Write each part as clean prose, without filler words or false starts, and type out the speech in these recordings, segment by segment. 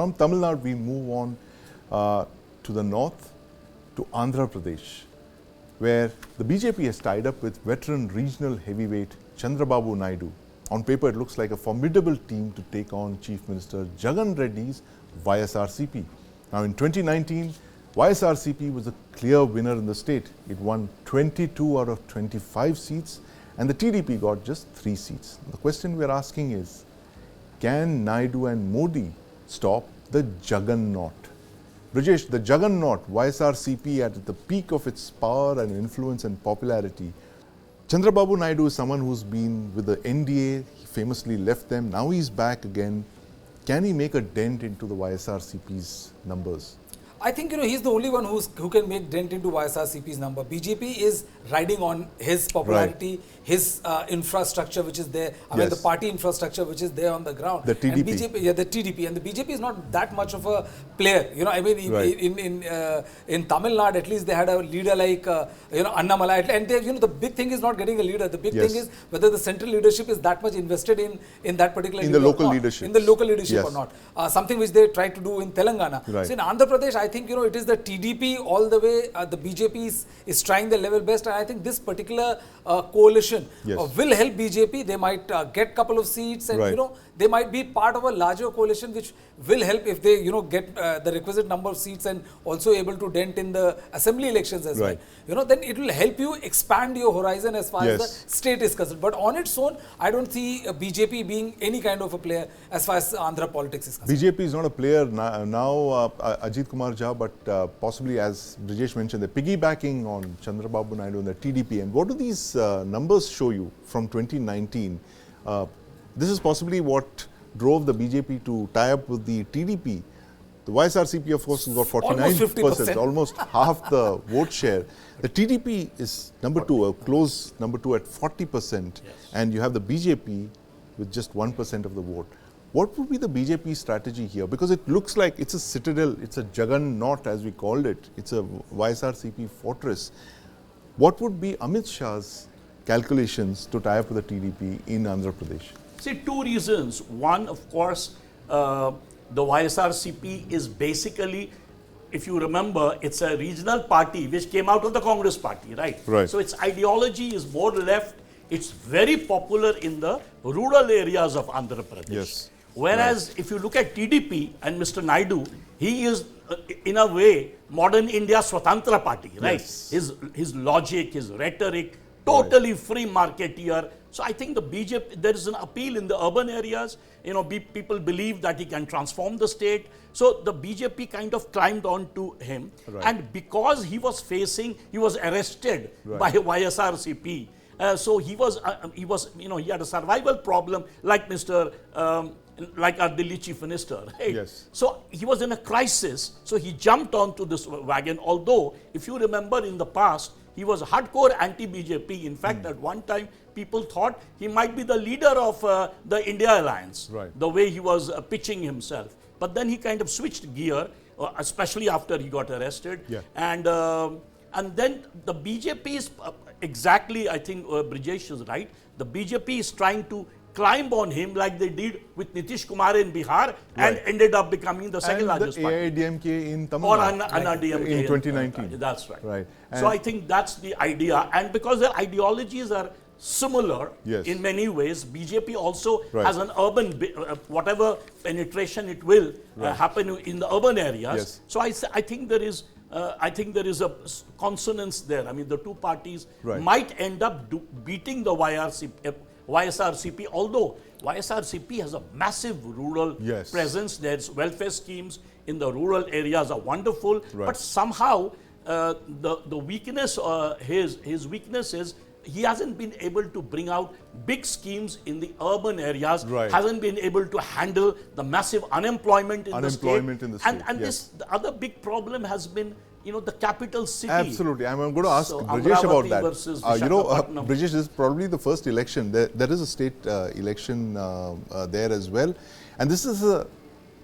From Tamil Nadu, we move on to the north, to Andhra Pradesh, where the BJP has tied up with veteran regional heavyweight Chandrababu Naidu. On paper, it looks like a formidable team to take on Chief Minister Jagan Reddy's YSRCP. Now, in 2019, YSRCP was a clear winner in the state. It won 22 out of 25 seats, and the TDP got just 3 seats. The question we are asking is, can Naidu and Modi stop the Jagan-naut? Brijesh, the Jagan-naut, YSRCP at the peak of its power and influence and popularity. Chandrababu Naidu is someone who's been with the NDA, he famously left them, now he's back again. Can he make a dent into the YSRCP's numbers? I think he's the only one who can make dent into YSRCP's number. BJP is riding on his popularity, his infrastructure which is there. I mean the party infrastructure which is there on the ground. The TDP. And BJP, the TDP, and the BJP is not that much of a player. I mean in Tamil Nadu at least they had a leader like Annamalai, and they, the big thing is not getting a leader. The big thing is whether the central leadership is that much invested in that particular in the local leadership. In the local leadership or not. Something which they tried to do in Telangana. So in Andhra Pradesh, I think it is the TDP all the way. The BJP is trying their level best, and I think this particular coalition will help BJP. They might get couple of seats, and they might be part of a larger coalition which will help if they get the requisite number of seats and also able to dent in the assembly elections as well. Then it will help you expand your horizon as far as the state is concerned. But on its own, I don't see BJP being any kind of a player as far as Andhra politics is concerned. BJP is not a player now, Ajit Kumar Jha, but possibly, as Brijesh mentioned, they're piggybacking on Chandrababu Naidu and the TDP. And what do these numbers show you from 2019? This is possibly what drove the BJP to tie up with the TDP. The YSRCP, of course, has got 49%, almost half the vote share. The TDP is number 2, a close number 2 at 40%, and you have the BJP with just 1% of the vote. What would be the BJP strategy here? Because it looks like it's a citadel, it's a Jagan-naut as we called it, it's a YSRCP fortress. What would be Amit Shah's calculations to tie up with the TDP in Andhra Pradesh? See, 2 reasons. One, of course, the YSRCP is basically, if you remember, it's a regional party which came out of the Congress party, right? So its ideology is more left. It's very popular in the rural areas of Andhra Pradesh. Whereas if you look at TDP and Mr. Naidu, he is in a way modern India Swatantra party, right? His logic, his rhetoric, totally free marketeer. So I think the BJP, there is an appeal in the urban areas. People believe that he can transform the state. So the BJP kind of climbed on to him. And because he was arrested by YSRCP. So he had a survival problem like like our Delhi Chief Minister, right? So he was in a crisis, so he jumped onto this wagon. Although, if you remember in the past, he was hardcore anti-BJP. In fact, at one time, people thought he might be the leader of the India Alliance, the way he was pitching himself. But then he kind of switched gear, especially after he got arrested. And then the BJP is exactly, I think Brijesh is right, the BJP is trying to climb on him like they did with Nitish Kumar in Bihar and ended up becoming the second largest party. AIDMK in Tamil Nadu in 2019. That's right. So I think that's the idea. And because their ideologies are similar in many ways, BJP also has an urban, whatever penetration it will happen in the urban areas. So I think there is a consonance there. I mean, the two parties might end up beating the YSRCP, although YSRCP has a massive rural presence. There's welfare schemes in the rural areas are wonderful, but somehow the weakness, his weakness is he hasn't been able to bring out big schemes in the urban areas, hasn't been able to handle the massive unemployment in the state. And the other big problem has been the capital city. Absolutely. I'm going to ask Brijesh about that. Brijesh, this is probably the first election. There is a state election there as well. And this is an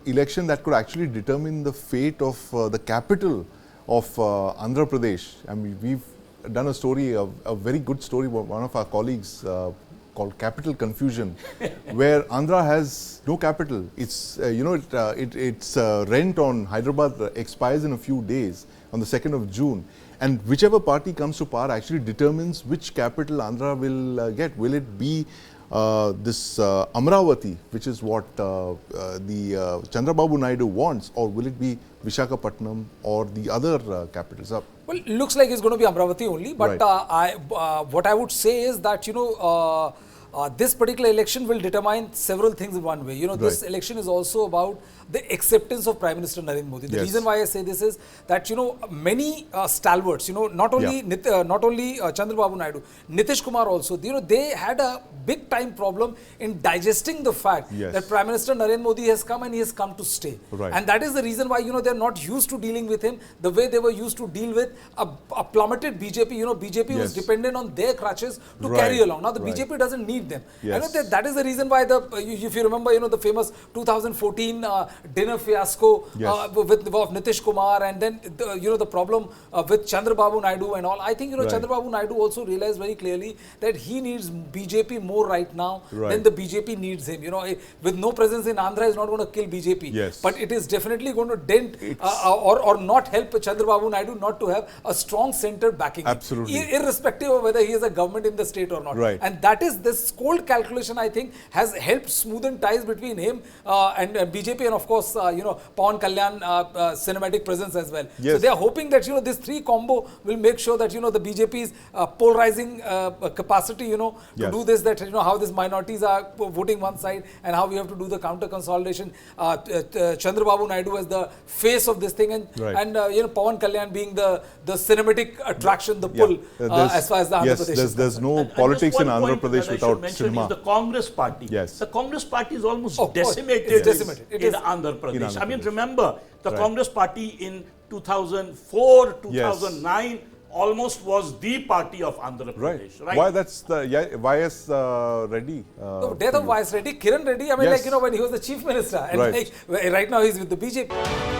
election that could actually determine the fate of the capital of Andhra Pradesh. I mean, we've done a story, a very good story, one of our colleagues called capital confusion, where Andhra has no capital. It's, its rent on Hyderabad expires in a few days, on the 2nd of June. And whichever party comes to power actually determines which capital Andhra will get. Will it be this Amravati, which is what the Chandrababu Naidu wants, or will it be Visakhapatnam or the other capitals? Well, it looks like it's going to be Amravati only, but what I would say is that, this particular election will determine several things in one way. This election is also about the acceptance of Prime Minister Narendra Modi. The reason why I say this is that, many stalwarts, not only Chandrababu Naidu, Nitish Kumar also, they had a big time problem in digesting the fact that Prime Minister Narendra Modi has come and he has come to stay. And that is the reason why, they're not used to dealing with him the way they were used to deal with a plummeted BJP. BJP was dependent on their crutches to carry along. Now the BJP doesn't need them. That is the reason why if you remember, the famous 2014 dinner fiasco with Nitish Kumar, and then the problem with Chandrababu Naidu and all. I think Chandrababu Naidu also realized very clearly that he needs BJP more right now than the BJP needs him. With no presence in Andhra is not going to kill BJP, but it is definitely going to dent or not help Chandrababu Naidu not to have a strong center backing him, irrespective of whether he is a government in the state or not. And that is this cold calculation, I think, has helped smoothen ties between him and BJP, and of course, Pawan Kalyan cinematic presence as well. So they are hoping that, this three combo will make sure that, the BJP's polarizing capacity, to do this, that, how these minorities are voting one side and how we have to do the counter consolidation. Chandrababu Naidu as the face of this thing, and Pawan Kalyan being the cinematic attraction, the pull as far as the Andhra Pradesh is there's no politics in Andhra Pradesh without cinema. Is the Congress party. The Congress party is almost decimated in Andhra Pradesh. I mean, remember, the Congress party in 2004, 2009 almost was the party of Andhra Pradesh. Why? That's the YS Reddy. The death of YS Reddy, Kiran Reddy, I mean, when he was the chief minister, and right now he's with the BJP.